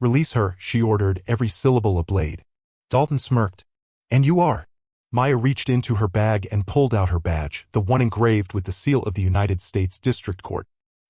Release her, she ordered, every syllable a blade. Dalton smirked. And you are? Maya reached into her bag and pulled out her badge, the one engraved with the seal of the United States District Court.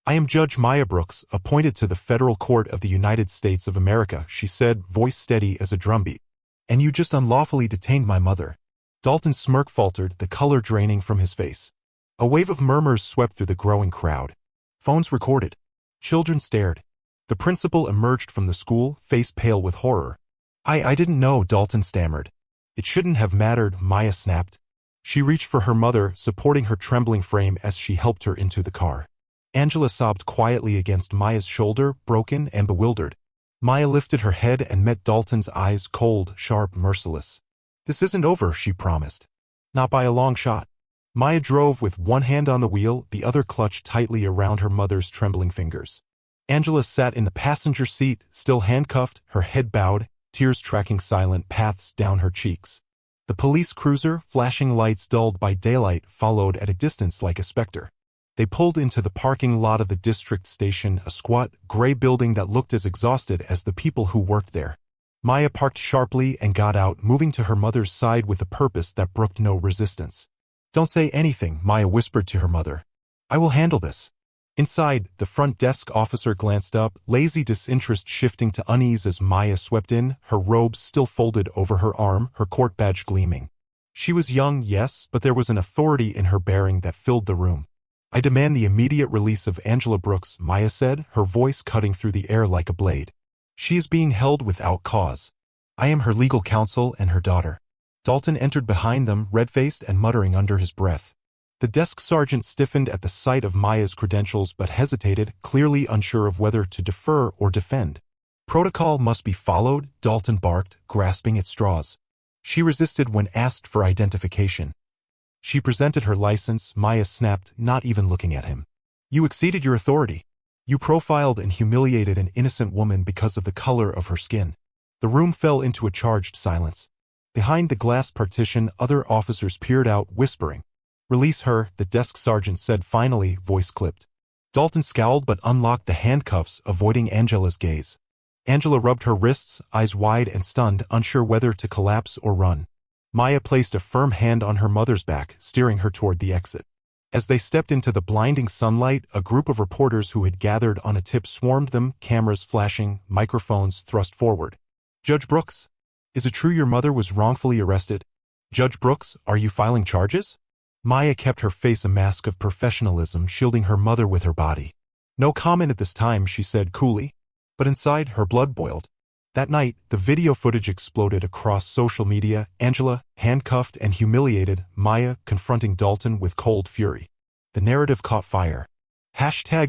I am Judge Maya Brooks, appointed to the Federal Court of the United States of America, she said, voice steady as a drumbeat. And you just unlawfully detained my mother. Dalton's smirk faltered, the color draining from his face. A wave of murmurs swept through the growing crowd. Phones recorded. Children stared. The principal emerged from the school, face pale with horror. I didn't know, Dalton stammered. It shouldn't have mattered, Maya snapped. She reached for her mother, supporting her trembling frame as she helped her into the car. Angela sobbed quietly against Maya's shoulder, broken and bewildered. Maya lifted her head and met Dalton's eyes, cold, sharp, merciless. This isn't over, she promised. Not by a long shot. Maya drove with one hand on the wheel, the other clutched tightly around her mother's trembling fingers. Angela sat in the passenger seat, still handcuffed, her head bowed, tears tracking silent paths down her cheeks. The police cruiser, flashing lights dulled by daylight, followed at a distance like a specter. They pulled into the parking lot of the district station, a squat, gray building that looked as exhausted as the people who worked there. Maya parked sharply and got out, moving to her mother's side with a purpose that brooked no resistance. Don't say anything, Maya whispered to her mother. I will handle this. Inside, the front desk officer glanced up, lazy disinterest shifting to unease as Maya swept in, her robes still folded over her arm, her court badge gleaming. She was young, yes, but there was an authority in her bearing that filled the room. I demand the immediate release of Angela Brooks, Maya said, her voice cutting through the air like a blade. She is being held without cause. I am her legal counsel and her daughter. Dalton entered behind them, red-faced and muttering under his breath. The desk sergeant stiffened at the sight of Maya's credentials but hesitated, clearly unsure of whether to defer or defend. Protocol must be followed, Dalton barked, grasping at straws. She resisted when asked for identification. She presented her license, Maya snapped, not even looking at him. You exceeded your authority. You profiled and humiliated an innocent woman because of the color of her skin. The room fell into a charged silence. Behind the glass partition, other officers peered out, whispering. Release her, the desk sergeant said finally, voice clipped. Dalton scowled but unlocked the handcuffs, avoiding Angela's gaze. Angela rubbed her wrists, eyes wide and stunned, unsure whether to collapse or run. Maya placed a firm hand on her mother's back, steering her toward the exit. As they stepped into the blinding sunlight, a group of reporters who had gathered on a tip swarmed them, cameras flashing, microphones thrust forward. Judge Brooks? Is it true your mother was wrongfully arrested? Judge Brooks, are you filing charges? Maya kept her face a mask of professionalism, shielding her mother with her body. No comment at this time, she said coolly. But inside, her blood boiled. That night, the video footage exploded across social media, Angela, handcuffed and humiliated, Maya, confronting Dalton with cold fury. The narrative caught fire.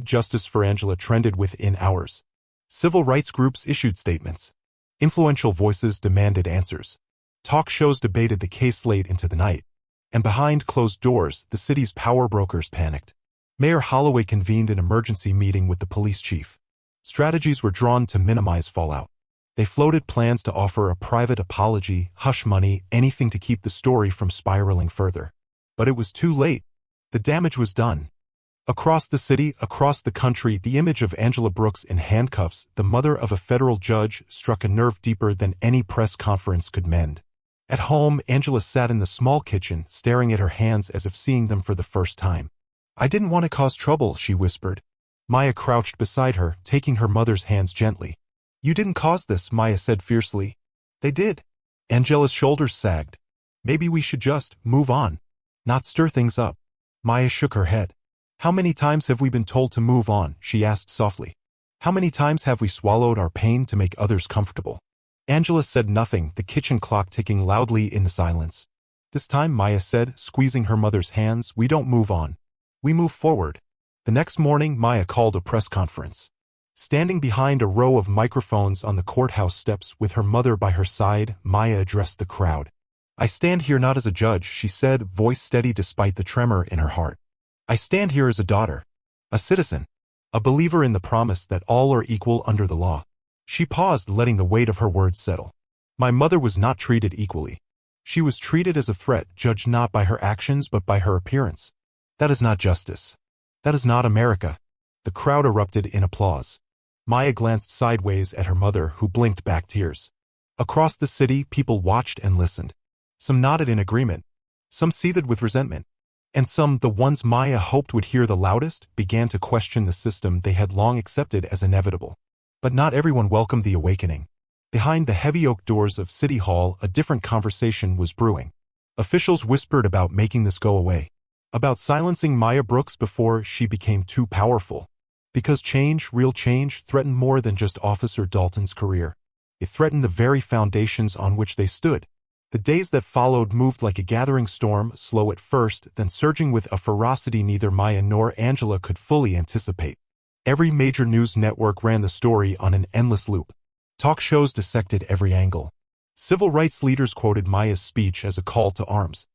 #Justice for Angela trended within hours. Civil rights groups issued statements. Influential voices demanded answers. Talk shows debated the case late into the night. And behind closed doors, the city's power brokers panicked. Mayor Holloway convened an emergency meeting with the police chief. Strategies were drawn to minimize fallout. They floated plans to offer a private apology, hush money, anything to keep the story from spiraling further. But it was too late. The damage was done. Across the city, across the country, the image of Angela Brooks in handcuffs, the mother of a federal judge, struck a nerve deeper than any press conference could mend. At home, Angela sat in the small kitchen, staring at her hands as if seeing them for the first time. I didn't want to cause trouble, she whispered. Maya crouched beside her, taking her mother's hands gently. You didn't cause this, Maya said fiercely. They did. Angela's shoulders sagged. Maybe we should just move on. Not stir things up. Maya shook her head. How many times have we been told to move on, she asked softly. How many times have we swallowed our pain to make others comfortable? Angela said nothing, the kitchen clock ticking loudly in the silence. This time, Maya said, squeezing her mother's hands, we don't move on. We move forward. The next morning, Maya called a press conference. Standing behind a row of microphones on the courthouse steps with her mother by her side, Maya addressed the crowd. I stand here not as a judge, she said, voice steady despite the tremor in her heart. I stand here as a daughter, a citizen, a believer in the promise that all are equal under the law. She paused, letting the weight of her words settle. My mother was not treated equally. She was treated as a threat, judged not by her actions but by her appearance. That is not justice. That is not America. The crowd erupted in applause. Maya glanced sideways at her mother, who blinked back tears. Across the city, people watched and listened. Some nodded in agreement. Some seethed with resentment. And some, the ones Maya hoped would hear the loudest, began to question the system they had long accepted as inevitable. But not everyone welcomed the awakening. Behind the heavy oak doors of City Hall, a different conversation was brewing. Officials whispered about making this go away. About silencing Maya Brooks before she became too powerful. Because change, real change, threatened more than just Officer Dalton's career. It threatened the very foundations on which they stood. The days that followed moved like a gathering storm, slow at first, then surging with a ferocity neither Maya nor Angela could fully anticipate. Every major news network ran the story on an endless loop. Talk shows dissected every angle. Civil rights leaders quoted Maya's speech as a call to arms.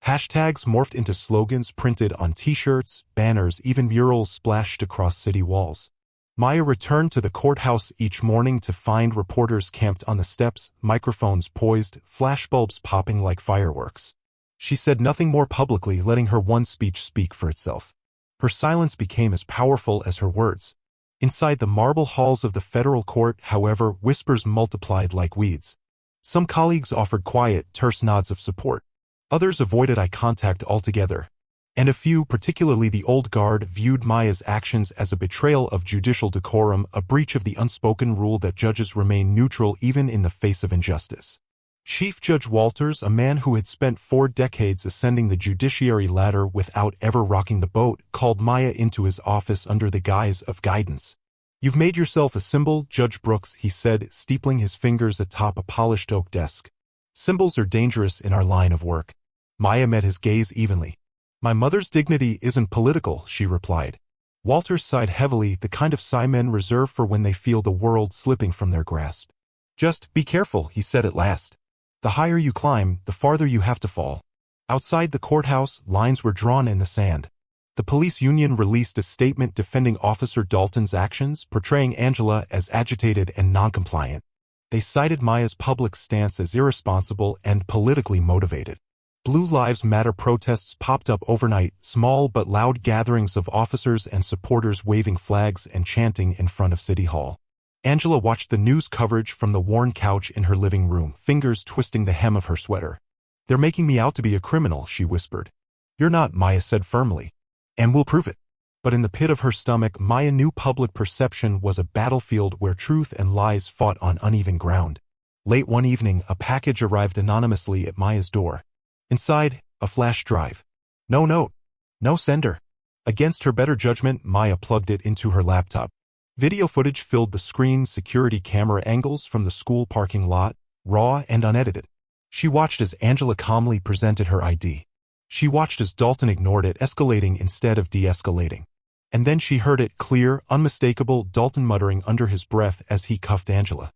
Hashtags morphed into slogans printed on t-shirts, banners, even murals splashed across city walls. Maya returned to the courthouse each morning to find reporters camped on the steps, microphones poised, flashbulbs popping like fireworks. She said nothing more publicly, letting her one speech speak for itself. Her silence became as powerful as her words. Inside the marble halls of the federal court, however, whispers multiplied like weeds. Some colleagues offered quiet, terse nods of support. Others avoided eye contact altogether. And a few, particularly the old guard, viewed Maya's actions as a betrayal of judicial decorum, a breach of the unspoken rule that judges remain neutral even in the face of injustice. Chief Judge Walters, a man who had spent 4 decades ascending the judiciary ladder without ever rocking the boat, called Maya into his office under the guise of guidance. "You've made yourself a symbol, Judge Brooks," he said, steepling his fingers atop a polished oak desk. "Symbols are dangerous in our line of work." Maya met his gaze evenly. "My mother's dignity isn't political," she replied. Walters sighed heavily, the kind of sigh men reserve for when they feel the world slipping from their grasp. "Just be careful," he said at last. "The higher you climb, the farther you have to fall." Outside the courthouse, lines were drawn in the sand. The police union released a statement defending Officer Dalton's actions, portraying Angela as agitated and noncompliant. They cited Maya's public stance as irresponsible and politically motivated. Blue Lives Matter protests popped up overnight, small but loud gatherings of officers and supporters waving flags and chanting in front of City Hall. Angela watched the news coverage from the worn couch in her living room, fingers twisting the hem of her sweater. "They're making me out to be a criminal," she whispered. "You're not," Maya said firmly. "And we'll prove it." But in the pit of her stomach, Maya knew public perception was a battlefield where truth and lies fought on uneven ground. Late one evening, a package arrived anonymously at Maya's door. Inside, a flash drive. No note. No sender. Against her better judgment, Maya plugged it into her laptop. Video footage filled the screen, security camera angles from the school parking lot, raw and unedited. She watched as Angela calmly presented her ID. She watched as Dalton ignored it, escalating instead of de-escalating. And then she heard it, clear, unmistakable, Dalton muttering under his breath as he cuffed Angela.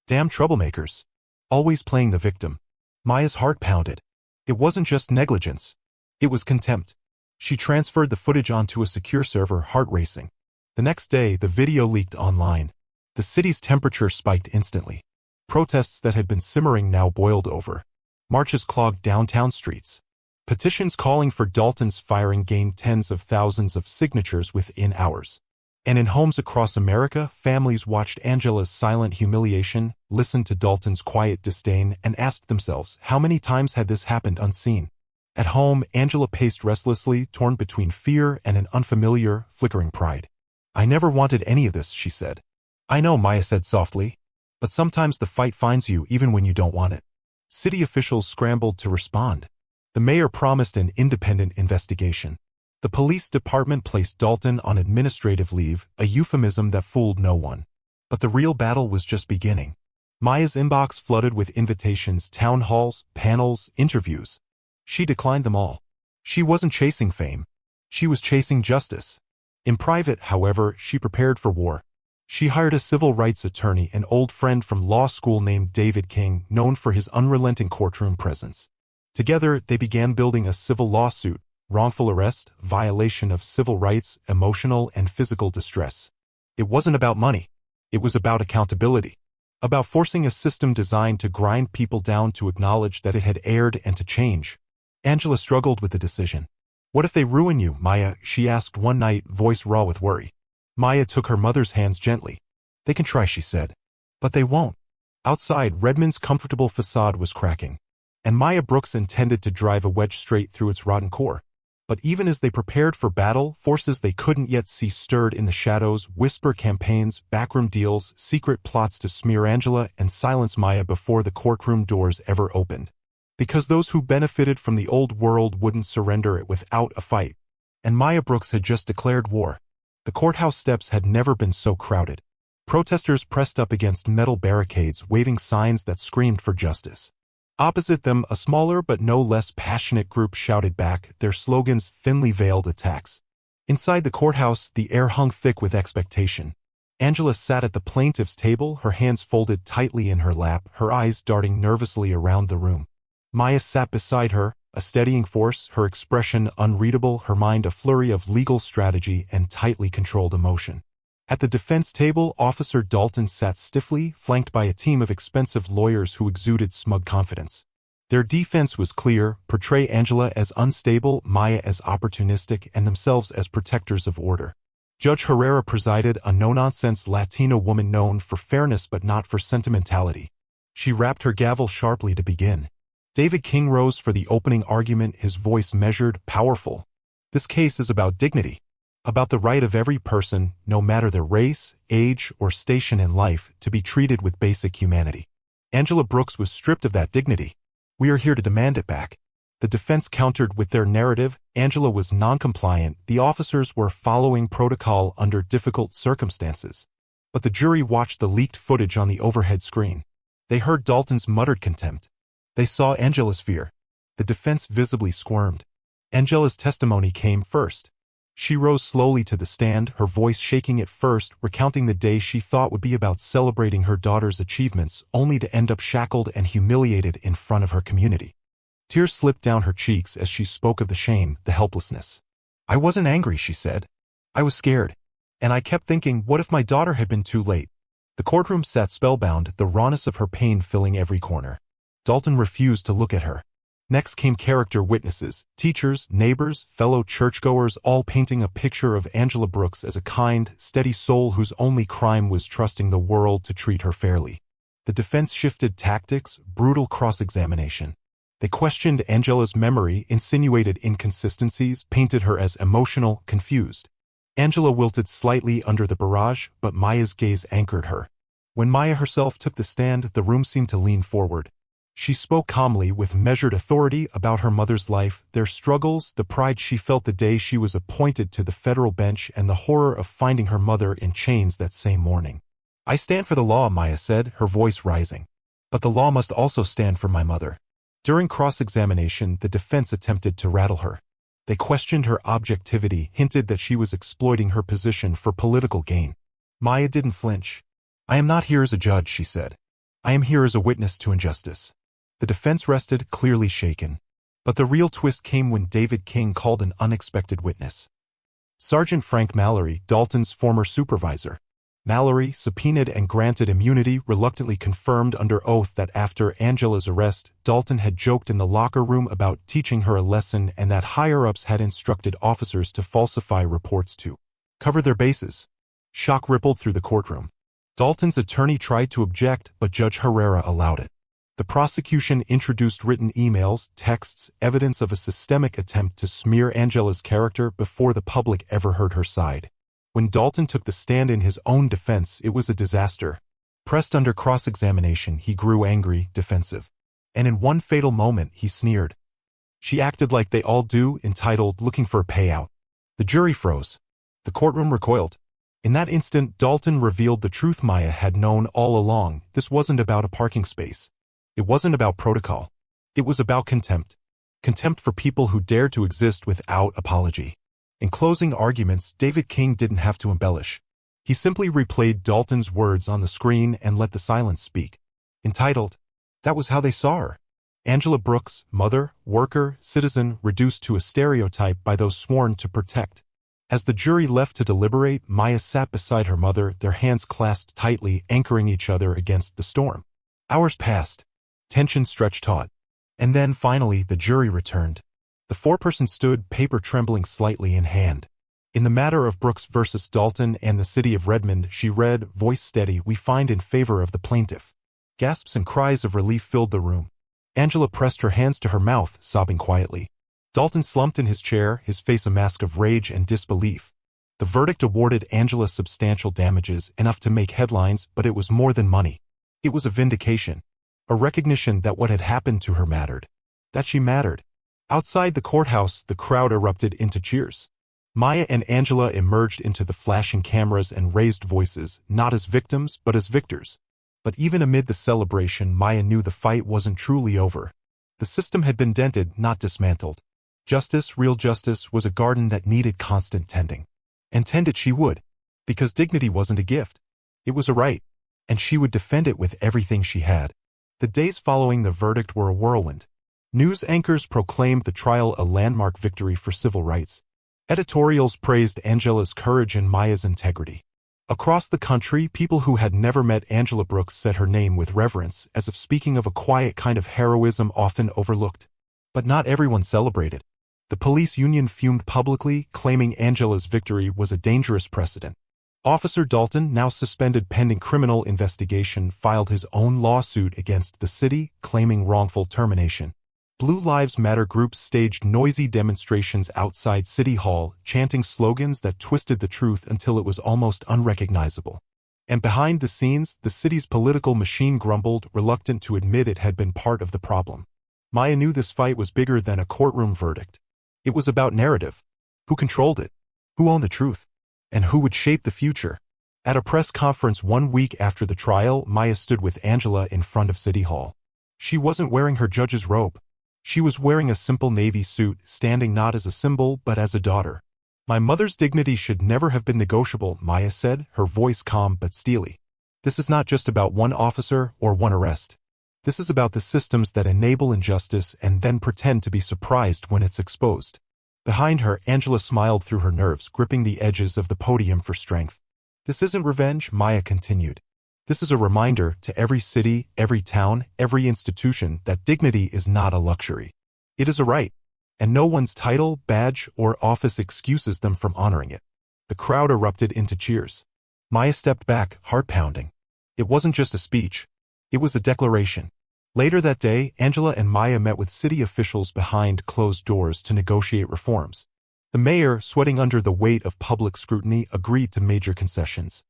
"Damn troublemakers. Always playing the victim." Maya's heart pounded. It wasn't just negligence. It was contempt. She transferred the footage onto a secure server, heart racing. The next day, the video leaked online. The city's temperature spiked instantly. Protests that had been simmering now boiled over. Marches clogged downtown streets. Petitions calling for Dalton's firing gained tens of thousands of signatures within hours. And in homes across America, families watched Angela's silent humiliation, listened to Dalton's quiet disdain, and asked themselves, how many times had this happened unseen? At home, Angela paced restlessly, torn between fear and an unfamiliar, flickering pride. "I never wanted any of this," she said. "I know," Maya said softly. "But sometimes the fight finds you even when you don't want it." City officials scrambled to respond. The mayor promised an independent investigation. The police department placed Dalton on administrative leave, a euphemism that fooled no one. But the real battle was just beginning. Maya's inbox flooded with invitations, town halls, panels, interviews. She declined them all. She wasn't chasing fame. She was chasing justice. In private, however, she prepared for war. She hired a civil rights attorney, an old friend from law school named David King, known for his unrelenting courtroom presence. Together, they began building a civil lawsuit. Wrongful arrest, violation of civil rights, emotional and physical distress. It wasn't about money. It was about accountability. About forcing a system designed to grind people down to acknowledge that it had erred and to change. Angela struggled with the decision. "What if they ruin you, Maya?" she asked one night, voice raw with worry. Maya took her mother's hands gently. They can try, she said. But they won't. Outside, Redmond's comfortable facade was cracking, and Maya Brooks intended to drive a wedge straight through its rotten core. But even as they prepared for battle, forces they couldn't yet see stirred in the shadows, whisper campaigns, backroom deals, secret plots to smear Angela and silence Maya before the courtroom doors ever opened. Because those who benefited from the old world wouldn't surrender it without a fight. And Maya Brooks had just declared war. The courthouse steps had never been so crowded. Protesters pressed up against metal barricades, waving signs that screamed for justice. Opposite them, a smaller but no less passionate group shouted back, their slogans thinly veiled attacks. Inside the courthouse, the air hung thick with expectation. Angela sat at the plaintiff's table, her hands folded tightly in her lap, her eyes darting nervously around the room. Maya sat beside her, a steadying force, her expression unreadable, her mind a flurry of legal strategy and tightly controlled emotion. At the defense table, Officer Dalton sat stiffly, flanked by a team of expensive lawyers who exuded smug confidence. Their defense was clear: portray Angela as unstable, Maya as opportunistic, and themselves as protectors of order. Judge Herrera presided, a no-nonsense Latina woman known for fairness but not for sentimentality. She rapped her gavel sharply to begin. David King rose for the opening argument, his voice measured, powerful. This case is about dignity. About the right of every person, no matter their race, age, or station in life, to be treated with basic humanity. Angela Brooks was stripped of that dignity. We are here to demand it back. The defense countered with their narrative. Angela was non-compliant. The officers were following protocol under difficult circumstances. But the jury watched the leaked footage on the overhead screen. They heard Dalton's muttered contempt. They saw Angela's fear. The defense visibly squirmed. Angela's testimony came first. She rose slowly to the stand, her voice shaking at first, recounting the day she thought would be about celebrating her daughter's achievements, only to end up shackled and humiliated in front of her community. Tears slipped down her cheeks as she spoke of the shame, the helplessness. I wasn't angry, she said. I was scared. And I kept thinking, what if my daughter had been too late? The courtroom sat spellbound, the rawness of her pain filling every corner. Dalton refused to look at her. Next came character witnesses, teachers, neighbors, fellow churchgoers, all painting a picture of Angela Brooks as a kind, steady soul whose only crime was trusting the world to treat her fairly. The defense shifted tactics, brutal cross-examination. They questioned Angela's memory, insinuated inconsistencies, painted her as emotional, confused. Angela wilted slightly under the barrage, but Maya's gaze anchored her. When Maya herself took the stand, the room seemed to lean forward. She spoke calmly, with measured authority, about her mother's life, their struggles, the pride she felt the day she was appointed to the federal bench, and the horror of finding her mother in chains that same morning. I stand for the law, Maya said, her voice rising. But the law must also stand for my mother. During cross-examination, the defense attempted to rattle her. They questioned her objectivity, hinted that she was exploiting her position for political gain. Maya didn't flinch. I am not here as a judge, she said. I am here as a witness to injustice. The defense rested, clearly shaken. But the real twist came when David King called an unexpected witness. Sergeant Frank Mallory, Dalton's former supervisor. Mallory, subpoenaed and granted immunity, reluctantly confirmed under oath that after Angela's arrest, Dalton had joked in the locker room about teaching her a lesson and that higher-ups had instructed officers to falsify reports to cover their bases. Shock rippled through the courtroom. Dalton's attorney tried to object, but Judge Herrera allowed it. The prosecution introduced written emails, texts, evidence of a systemic attempt to smear Angela's character before the public ever heard her side. When Dalton took the stand in his own defense, it was a disaster. Pressed under cross-examination, he grew angry, defensive. And in one fatal moment, he sneered. She acted like they all do, entitled, looking for a payout. The jury froze. The courtroom recoiled. In that instant, Dalton revealed the truth Maya had known all along. This wasn't about a parking space. It wasn't about protocol. It was about contempt. Contempt for people who dared to exist without apology. In closing arguments, David King didn't have to embellish. He simply replayed Dalton's words on the screen and let the silence speak. Entitled, that was how they saw her. Angela Brooks, mother, worker, citizen, reduced to a stereotype by those sworn to protect. As the jury left to deliberate, Maya sat beside her mother, their hands clasped tightly, anchoring each other against the storm. Hours passed. Tension stretched taut. And then, finally, the jury returned. The foreperson stood, paper trembling slightly in hand. In the matter of Brooks versus Dalton and the city of Redmond, she read, voice steady, we find in favor of the plaintiff. Gasps and cries of relief filled the room. Angela pressed her hands to her mouth, sobbing quietly. Dalton slumped in his chair, his face a mask of rage and disbelief. The verdict awarded Angela substantial damages, enough to make headlines, but it was more than money. It was a vindication. A recognition that what had happened to her mattered. That she mattered. Outside the courthouse, the crowd erupted into cheers. Maya and Angela emerged into the flashing cameras and raised voices, not as victims, but as victors. But even amid the celebration, Maya knew the fight wasn't truly over. The system had been dented, not dismantled. Justice, real justice, was a garden that needed constant tending. And tend it she would. Because dignity wasn't a gift. It was a right. And she would defend it with everything she had. The days following the verdict were a whirlwind. News anchors proclaimed the trial a landmark victory for civil rights. Editorials praised Angela's courage and Maya's integrity. Across the country, people who had never met Angela Brooks said her name with reverence, as if speaking of a quiet kind of heroism often overlooked. But not everyone celebrated. The police union fumed publicly, claiming Angela's victory was a dangerous precedent. Officer Dalton, now suspended pending criminal investigation, filed his own lawsuit against the city, claiming wrongful termination. Blue Lives Matter groups staged noisy demonstrations outside City Hall, chanting slogans that twisted the truth until it was almost unrecognizable. And behind the scenes, the city's political machine grumbled, reluctant to admit it had been part of the problem. Maya knew this fight was bigger than a courtroom verdict. It was about narrative. Who controlled it? Who owned the truth? And who would shape the future? At a press conference 1 week after the trial, Maya stood with Angela in front of City Hall. She wasn't wearing her judge's robe. She was wearing a simple navy suit, standing not as a symbol but as a daughter. My mother's dignity should never have been negotiable, Maya said, her voice calm but steely. This is not just about one officer or one arrest. This is about the systems that enable injustice and then pretend to be surprised when it's exposed. Behind her, Angela smiled through her nerves, gripping the edges of the podium for strength. This isn't revenge, Maya continued. This is a reminder to every city, every town, every institution that dignity is not a luxury. It is a right, and no one's title, badge, or office excuses them from honoring it. The crowd erupted into cheers. Maya stepped back, heart pounding. It wasn't just a speech. It was a declaration. Later that day, Angela and Maya met with city officials behind closed doors to negotiate reforms. The mayor, sweating under the weight of public scrutiny, agreed to major concessions.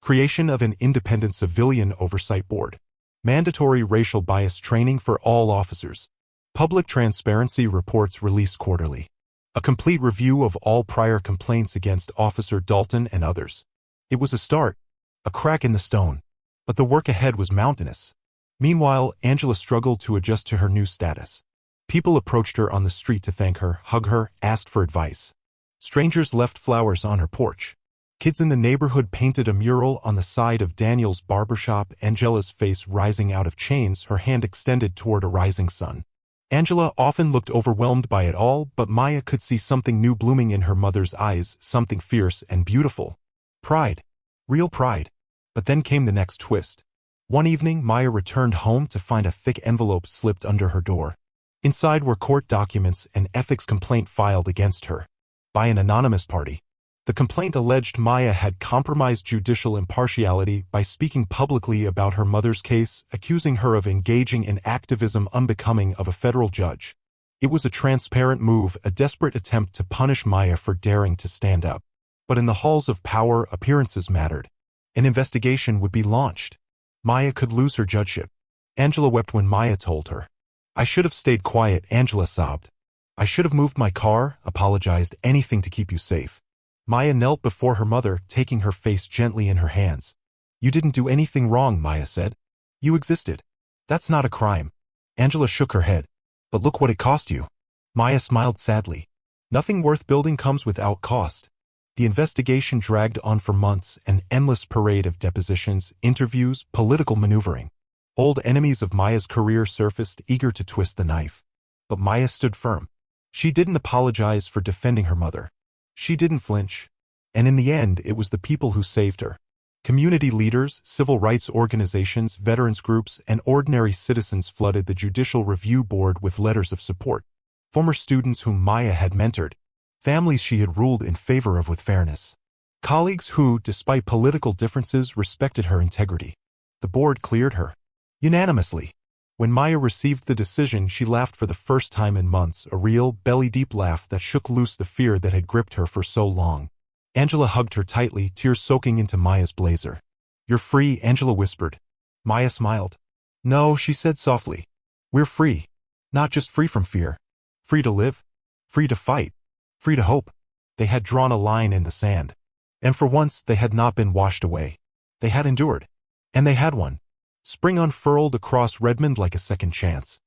Creation of an independent civilian oversight board. Mandatory racial bias training for all officers. Public transparency reports released quarterly. A complete review of all prior complaints against Officer Dalton and others. It was a start, a crack in the stone. But the work ahead was mountainous. Meanwhile, Angela struggled to adjust to her new status. People approached her on the street to thank her, hug her, asked for advice. Strangers left flowers on her porch. Kids in the neighborhood painted a mural on the side of Daniel's barbershop, Angela's face rising out of chains, her hand extended toward a rising sun. Angela often looked overwhelmed by it all, but Maya could see something new blooming in her mother's eyes, something fierce and beautiful. Pride. Real pride. But then came the next twist. One evening, Maya returned home to find a thick envelope slipped under her door. Inside were court documents, an ethics complaint filed against her. By an anonymous party. The complaint alleged Maya had compromised judicial impartiality by speaking publicly about her mother's case, accusing her of engaging in activism unbecoming of a federal judge. It was a transparent move, a desperate attempt to punish Maya for daring to stand up. But in the halls of power, appearances mattered. An investigation would be launched. Maya could lose her judgeship. Angela wept when Maya told her. I should have stayed quiet, Angela sobbed. I should have moved my car, apologized, anything to keep you safe. Maya knelt before her mother, taking her face gently in her hands. You didn't do anything wrong, Maya said. You existed. That's not a crime. Angela shook her head. But look what it cost you. Maya smiled sadly. Nothing worth building comes without cost. The investigation dragged on for months, an endless parade of depositions, interviews, political maneuvering. Old enemies of Maya's career surfaced, eager to twist the knife. But Maya stood firm. She didn't apologize for defending her mother. She didn't flinch. And in the end, it was the people who saved her. Community leaders, civil rights organizations, veterans groups, and ordinary citizens flooded the Judicial Review Board with letters of support. Former students whom Maya had mentored. families she had ruled in favor of with fairness, colleagues who, despite political differences, respected her integrity. The board cleared her unanimously. When Maya received the decision, she laughed for the first time in months, a real, belly-deep laugh that shook loose the fear that had gripped her for so long. Angela hugged her tightly, tears soaking into Maya's blazer. "You're free," Angela whispered. Maya smiled. "No," she said softly. "We're free. Not just free from fear. Free to live. Free to fight. Free to hope." They had drawn a line in the sand. And for once, they had not been washed away. They had endured. And they had won. Spring unfurled across Redmond like a second chance.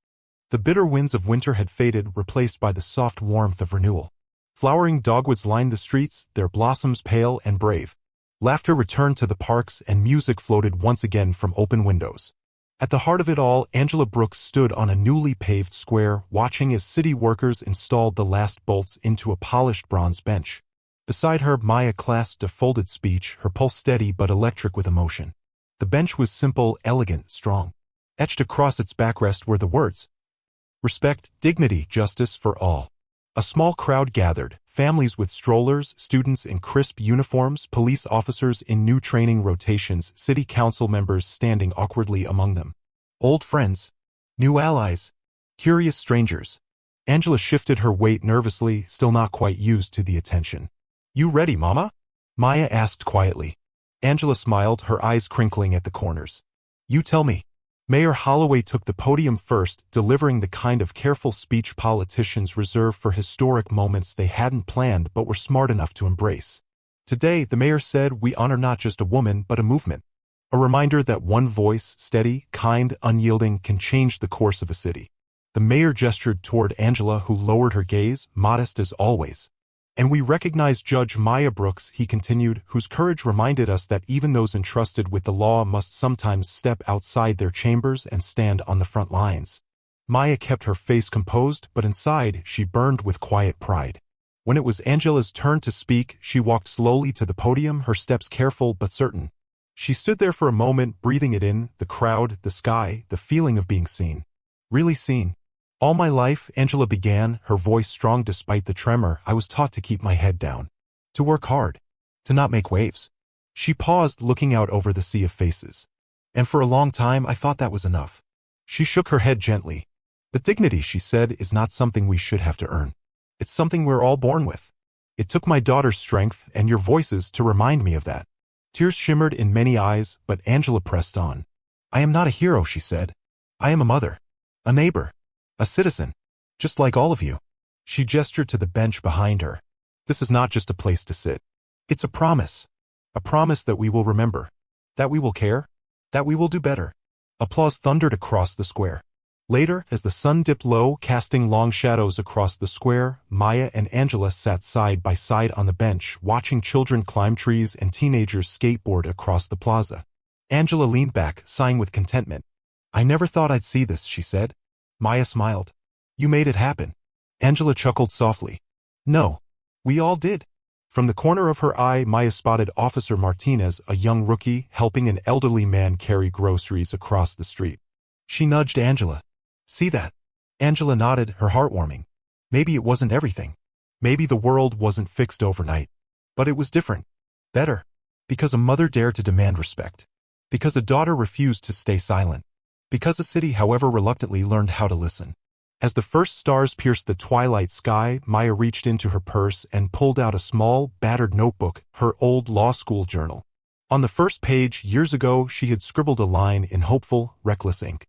The bitter winds of winter had faded, replaced by the soft warmth of renewal. Flowering dogwoods lined the streets, their blossoms pale and brave. Laughter returned to the parks, and music floated once again from open windows. At the heart of it all, Angela Brooks stood on a newly paved square, watching as city workers installed the last bolts into a polished bronze bench. Beside her, Maya clasped a folded speech, her pulse steady but electric with emotion. The bench was simple, elegant, strong. Etched across its backrest were the words, "Respect, dignity, justice for all." A small crowd gathered, families with strollers, students in crisp uniforms, police officers in new training rotations, city council members standing awkwardly among them. Old friends, new allies, curious strangers. Angela shifted her weight nervously, still not quite used to the attention. "You ready, Mama?" Maya asked quietly. Angela smiled, her eyes crinkling at the corners. "You tell me." Mayor Holloway took the podium first, delivering the kind of careful speech politicians reserve for historic moments they hadn't planned but were smart enough to embrace. Today, the mayor said, we honor not just a woman but a movement. A reminder that one voice, steady, kind, unyielding, can change the course of a city. The mayor gestured toward Angela, who lowered her gaze, modest as always. "And we recognize Judge Maya Brooks," he continued, "whose courage reminded us that even those entrusted with the law must sometimes step outside their chambers and stand on the front lines." Maya kept her face composed, but inside she burned with quiet pride. When it was Angela's turn to speak, she walked slowly to the podium, her steps careful but certain. She stood there for a moment, breathing it in, the crowd, the sky, the feeling of being seen. Really seen. "All my life," Angela began, her voice strong despite the tremor, "I was taught to keep my head down. To work hard. To not make waves." She paused, looking out over the sea of faces. "And for a long time I thought that was enough." She shook her head gently. "But dignity," she said, "is not something we should have to earn. It's something we're all born with. It took my daughter's strength and your voices to remind me of that." Tears shimmered in many eyes, but Angela pressed on. "I am not a hero," she said. "I am a mother. A neighbor. A citizen. Just like all of you." She gestured to the bench behind her. "This is not just a place to sit. It's a promise. A promise that we will remember. That we will care. That we will do better." Applause thundered across the square. Later, as the sun dipped low, casting long shadows across the square, Maya and Angela sat side by side on the bench, watching children climb trees and teenagers skateboard across the plaza. Angela leaned back, sighing with contentment. "I never thought I'd see this," she said. Maya smiled. "You made it happen." Angela chuckled softly. "No. We all did." From the corner of her eye, Maya spotted Officer Martinez, a young rookie, helping an elderly man carry groceries across the street. She nudged Angela. "See that?" Angela nodded, her heart warming. Maybe it wasn't everything. Maybe the world wasn't fixed overnight. But it was different. Better. Because a mother dared to demand respect. Because a daughter refused to stay silent. Because a city, however reluctantly, learned how to listen. As the first stars pierced the twilight sky, Maya reached into her purse and pulled out a small, battered notebook, her old law school journal. On the first page, years ago, she had scribbled a line in hopeful, reckless ink.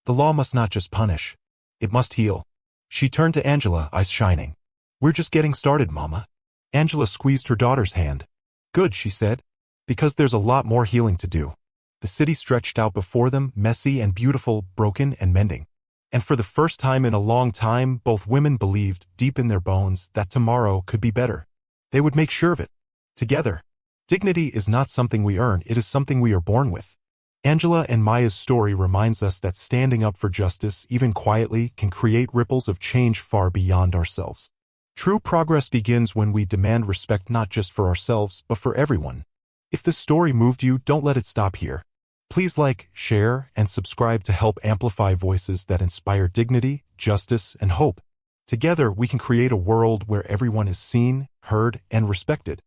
"The law must not just punish. It must heal." She turned to Angela, eyes shining. "We're just getting started, Mama." Angela squeezed her daughter's hand. "Good," she said. "Because there's a lot more healing to do." The city stretched out before them, messy and beautiful, broken and mending. And for the first time in a long time, both women believed, deep in their bones, that tomorrow could be better. They would make sure of it. Together. Dignity is not something we earn, it is something we are born with. Angela and Maya's story reminds us that standing up for justice, even quietly, can create ripples of change far beyond ourselves. True progress begins when we demand respect not just for ourselves, but for everyone. If this story moved you, don't let it stop here. Please like, share, and subscribe to help amplify voices that inspire dignity, justice, and hope. Together, we can create a world where everyone is seen, heard, and respected.